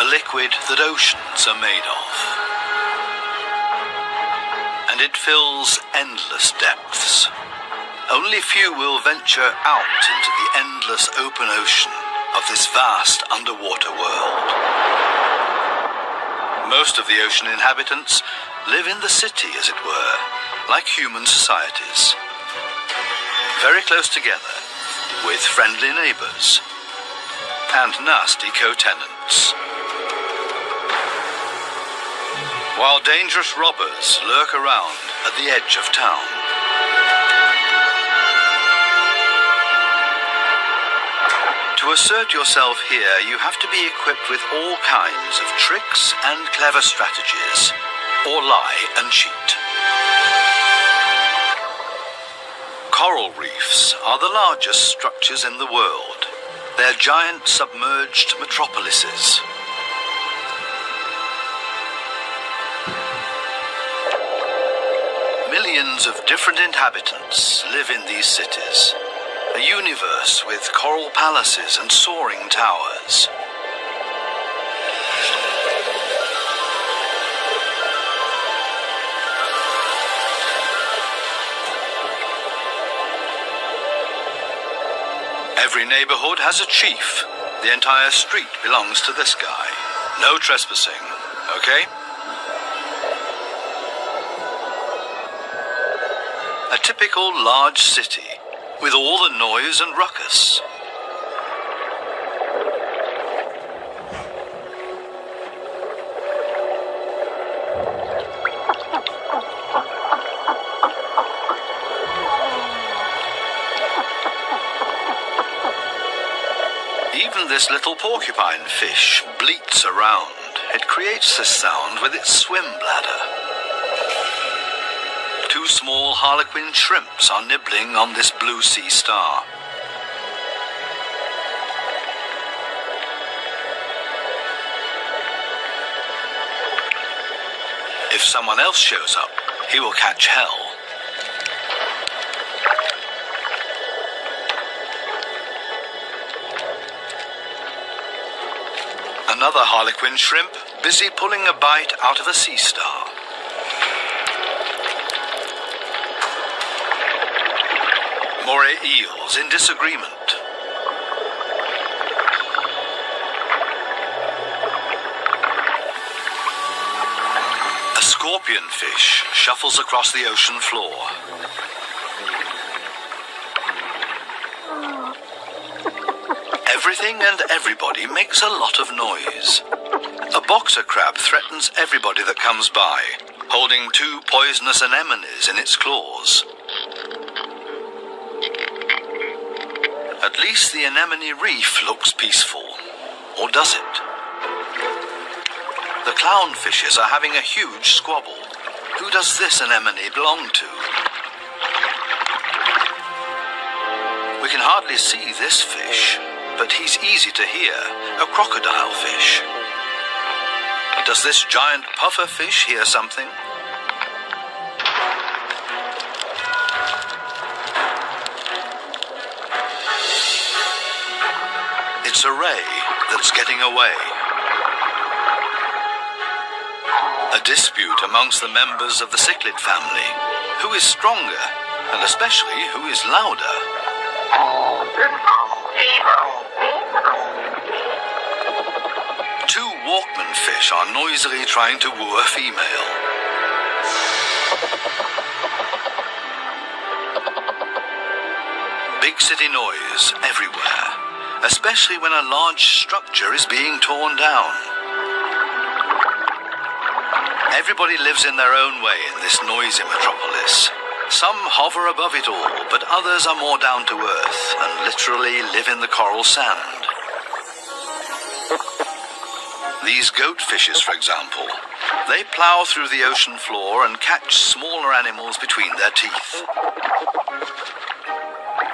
the liquid that oceans are made of. And it fills endless depths. Only few will venture out into the endless open ocean of this vast underwater world. Most of the ocean inhabitants live in the city, as it were, like human societies. Very close together, with friendly neighbours and nasty co-tenants. While dangerous robbers lurk around at the edge of town. To assert yourself here, you have to be equipped with all kinds of tricks and clever strategies, or lie and cheat. Coral reefs are the largest structures in the world. They're giant submerged metropolises. Millions of different inhabitants live in these cities. A universe with coral palaces and soaring towers. Every neighborhood has a chief. The entire street belongs to this guy. No trespassing, okay? A typical large city with all the noise and ruckus. Even this little porcupine fish bleats around. It creates this sound with its swim bladder. Two small harlequin shrimps are nibbling on this blue sea star. If someone else shows up, he will catch hell. Another harlequin shrimp busy pulling a bite out of a sea star. Moray eels in disagreement. A scorpion fish shuffles across the ocean floor. Everything and everybody makes a lot of noise. A boxer crab threatens everybody that comes by, holding two poisonous anemones in its claws. At least the anemone reef looks peaceful. Or does it? The clownfishes are having a huge squabble. Who does this anemone belong to? We can hardly see this fish, but he's easy to hear, a crocodile fish. Does this giant puffer fish hear something? It's a ray that's getting away. A dispute amongst the members of the cichlid family. Who is stronger, and especially who is louder? Two Walkman fish are noisily trying to woo a female. Big city noise everywhere, especially when a large structure is being torn down. Everybody lives in their own way in this noisy metropolis. Some hover above it all, but others are more down to earth and literally live in the coral sand. These goat fishes, for example, they plow through the ocean floor and catch smaller animals between their teeth.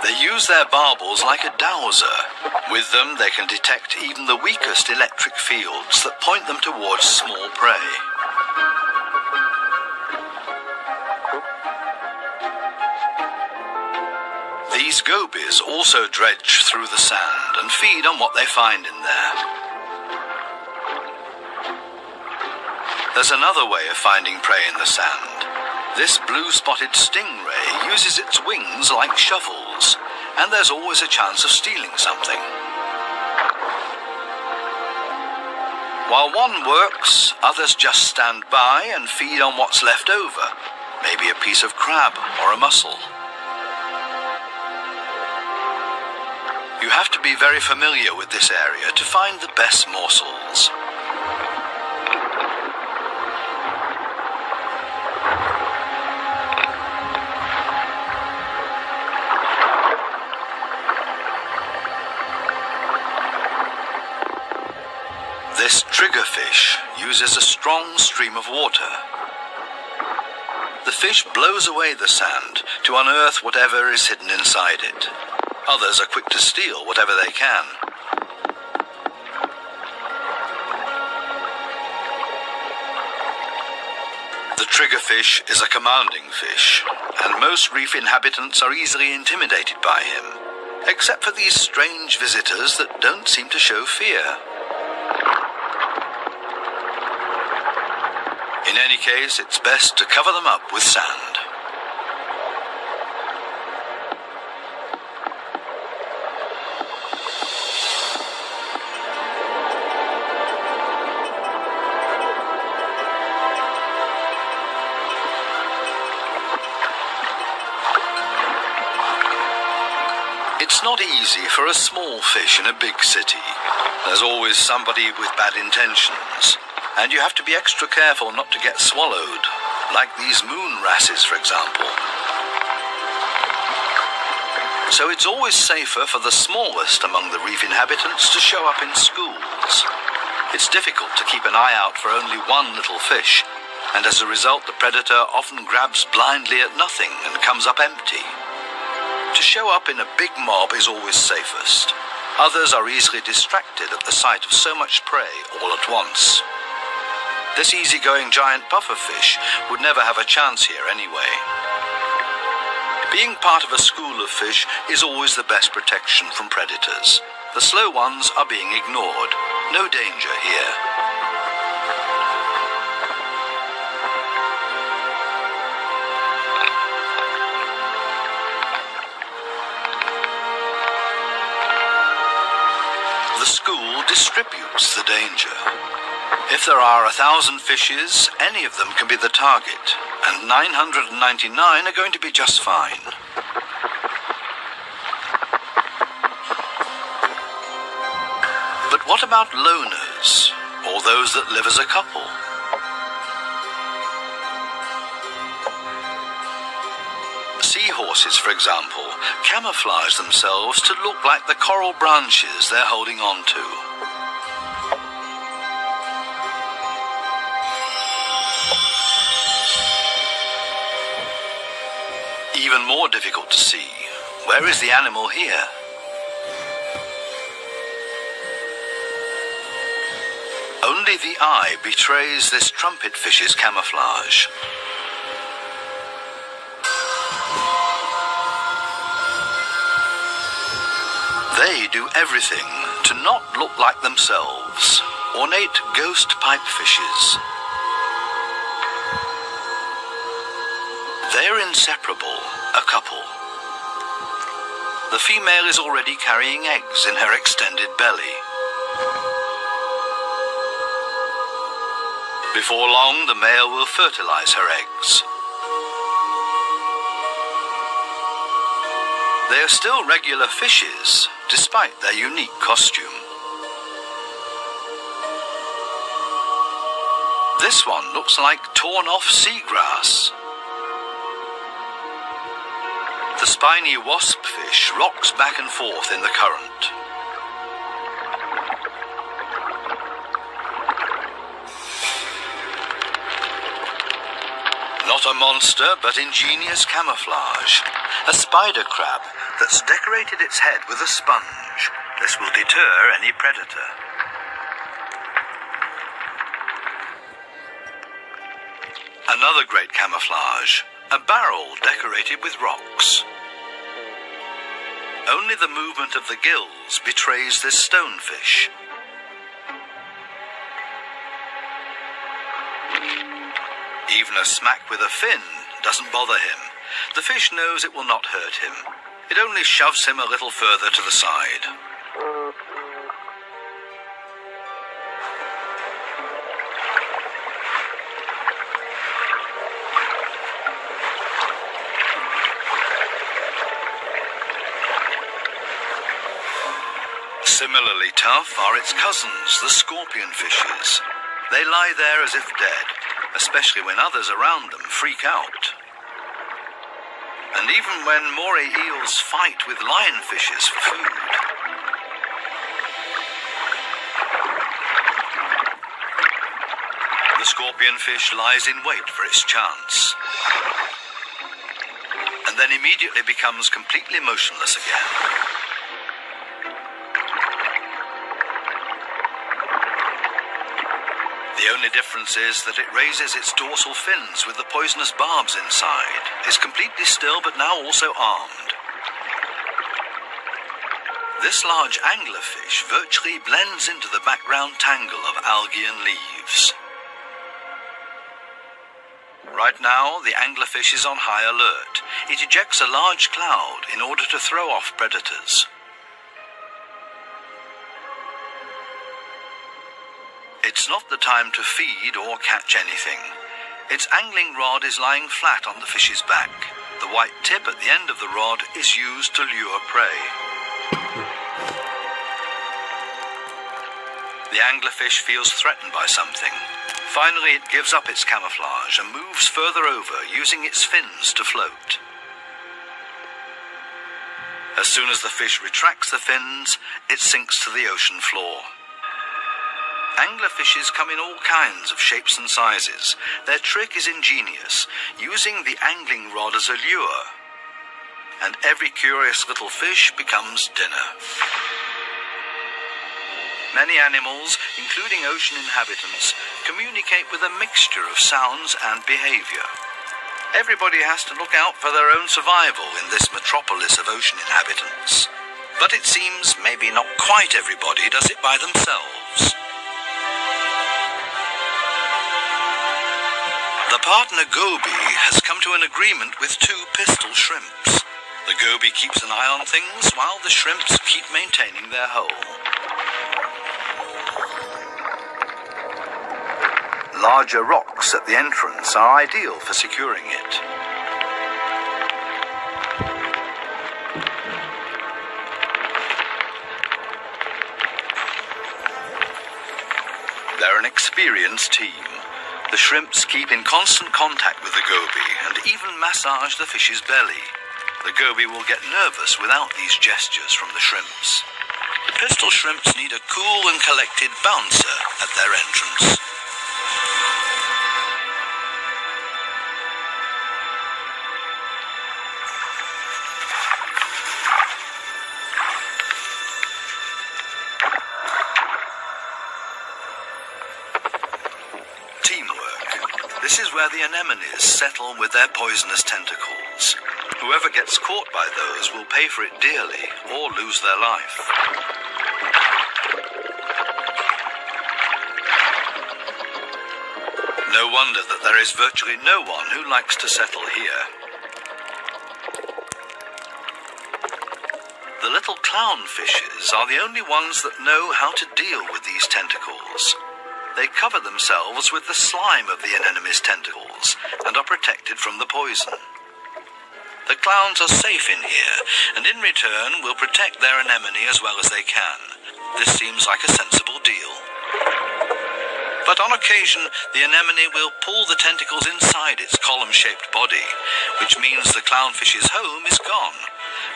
They use their barbels like a dowser. With them, they can detect even the weakest electric fields that point them towards small prey. These gobies also dredge through the sand and feed on what they find in there. There's another way of finding prey in the sand. This blue-spotted stingray uses its wings like shovels, and there's always a chance of stealing something. While one works, others just stand by and feed on what's left over, maybe a piece of crab or a mussel. You have to be very familiar with this area to find the best morsels. This triggerfish uses a strong stream of water. The fish blows away the sand to unearth whatever is hidden inside it. Others are quick to steal whatever they can. The triggerfish is a commanding fish, and most reef inhabitants are easily intimidated by him, except for these strange visitors that don't seem to show fear. In any case, it's best to cover them up with sand. It's not easy for a small fish in a big city. There's always somebody with bad intentions. And you have to be extra careful not to get swallowed, like these moon wrasses, for example. So it's always safer for the smallest among the reef inhabitants to show up in schools. It's difficult to keep an eye out for only one little fish, and as a result the predator often grabs blindly at nothing and comes up empty. To show up in a big mob is always safest. Others are easily distracted at the sight of so much prey all at once. This easygoing giant pufferfish would never have a chance here anyway. Being part of a school of fish is always the best protection from predators. The slow ones are being ignored. No danger here. The school distributes the danger. If there are 1,000 fishes, any of them can be the target, and 999 are going to be just fine. But what about loners, or those that live as a couple? Seahorses, for example, camouflage themselves to look like the coral branches they're holding on to. Even more difficult to see. Where is the animal here? Only the eye betrays this trumpet fish's camouflage. They do everything to not look like themselves. Ornate ghost pipe fishes. They're inseparable, a couple. The female is already carrying eggs in her extended belly. Before long, the male will fertilize her eggs. They are still regular fishes, despite their unique costume. This one looks like torn-off seagrass. The spiny waspfish rocks back and forth in the current. Not a monster, but ingenious camouflage. A spider crab that's decorated its head with a sponge. This will deter any predator. Another great camouflage, a barrel decorated with rocks. Only the movement of the gills betrays this stonefish. Even a smack with a fin doesn't bother him. The fish knows it will not hurt him. It only shoves him a little further to the side. Similarly tough are its cousins, the scorpion fishes. They lie there as if dead, especially when others around them freak out. And even when moray eels fight with lionfishes for food. The scorpion fish lies in wait for its chance, and then immediately becomes completely motionless again. The only difference is that it raises its dorsal fins with the poisonous barbs inside, is completely still but now also armed. This large anglerfish virtually blends into the background tangle of algae and leaves. Right now, the anglerfish is on high alert. It ejects a large cloud in order to throw off predators. It's not the time to feed or catch anything. Its angling rod is lying flat on the fish's back. The white tip at the end of the rod is used to lure prey. The anglerfish feels threatened by something. Finally, it gives up its camouflage and moves further over, using its fins to float. As soon as the fish retracts the fins, it sinks to the ocean floor. Anglerfishes come in all kinds of shapes and sizes. Their trick is ingenious, using the angling rod as a lure. And every curious little fish becomes dinner. Many animals, including ocean inhabitants, communicate with a mixture of sounds and behavior. Everybody has to look out for their own survival in this metropolis of ocean inhabitants. But it seems maybe not quite everybody does it by themselves. The partner goby has come to an agreement with two pistol shrimps. The goby keeps an eye on things while the shrimps keep maintaining their hole. Larger rocks at the entrance are ideal for securing it. They're an experienced team. The shrimps keep in constant contact with the goby and even massage the fish's belly. The goby will get nervous without these gestures from the shrimps. The pistol shrimps need a cool and collected bouncer at their entrance. This is where the anemones settle with their poisonous tentacles. Whoever gets caught by those will pay for it dearly or lose their life. No wonder that there is virtually no one who likes to settle here. The little clownfishes are the only ones that know how to deal with these tentacles. They cover themselves with the slime of the anemone's tentacles and are protected from the poison. The clowns are safe in here, and in return will protect their anemone as well as they can. This seems like a sensible deal. But on occasion, the anemone will pull the tentacles inside its column-shaped body, which means the clownfish's home is gone.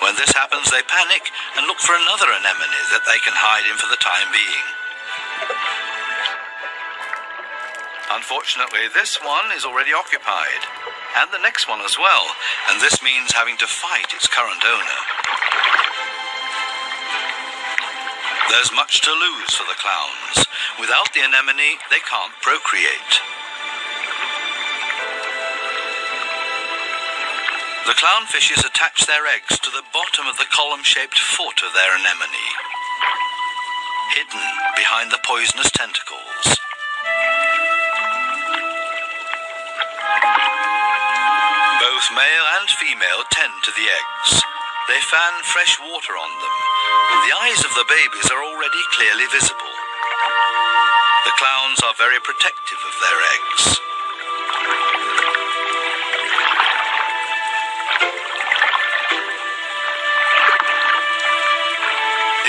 When this happens, they panic and look for another anemone that they can hide in for the time being. Unfortunately, this one is already occupied, and the next one as well, and this means having to fight its current owner. There's much to lose for the clowns. Without the anemone, they can't procreate. The clownfishes attach their eggs to the bottom of the column-shaped foot of their anemone, hidden behind the poisonous tentacles. Both male and female tend to the eggs. They fan fresh water on them. The eyes of the babies are already clearly visible. The clowns are very protective of their eggs.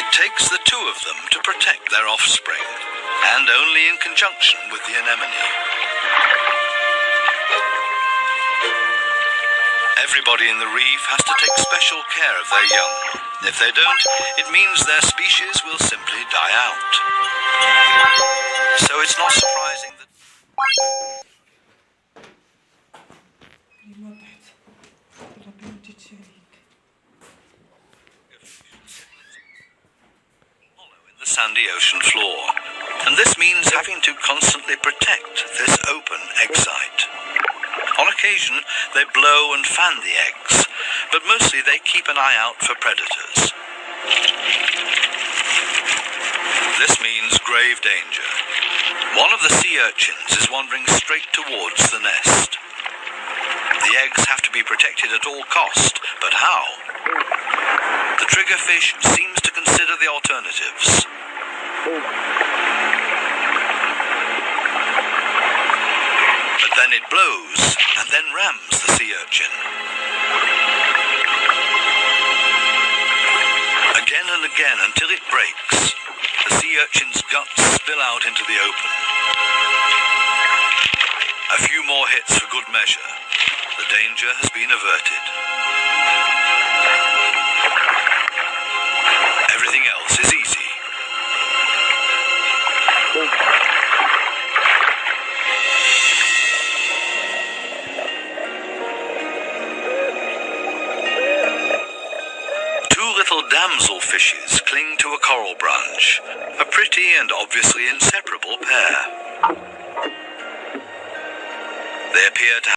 It takes the two of them to protect their offspring, and only in conjunction with the anemone. Everybody in the reef has to take special care of their young. If they don't, it means their species will simply die out. So it's not surprising that in the sandy ocean floor, and this means having to constantly protect this open egg site. On occasion, they blow and fan the eggs, but mostly they keep an eye out for predators. This means grave danger. One of the sea urchins is wandering straight towards the nest. The eggs have to be protected at all cost, but how? The triggerfish seems to consider the alternatives. But then it blows and then rams the sea urchin. Again and again until it breaks. The sea urchin's guts spill out into the open. A few more hits for good measure. The danger has been averted. Everything else is easy. Little damsel fishes cling to a coral branch, a pretty and obviously inseparable pair. They appear to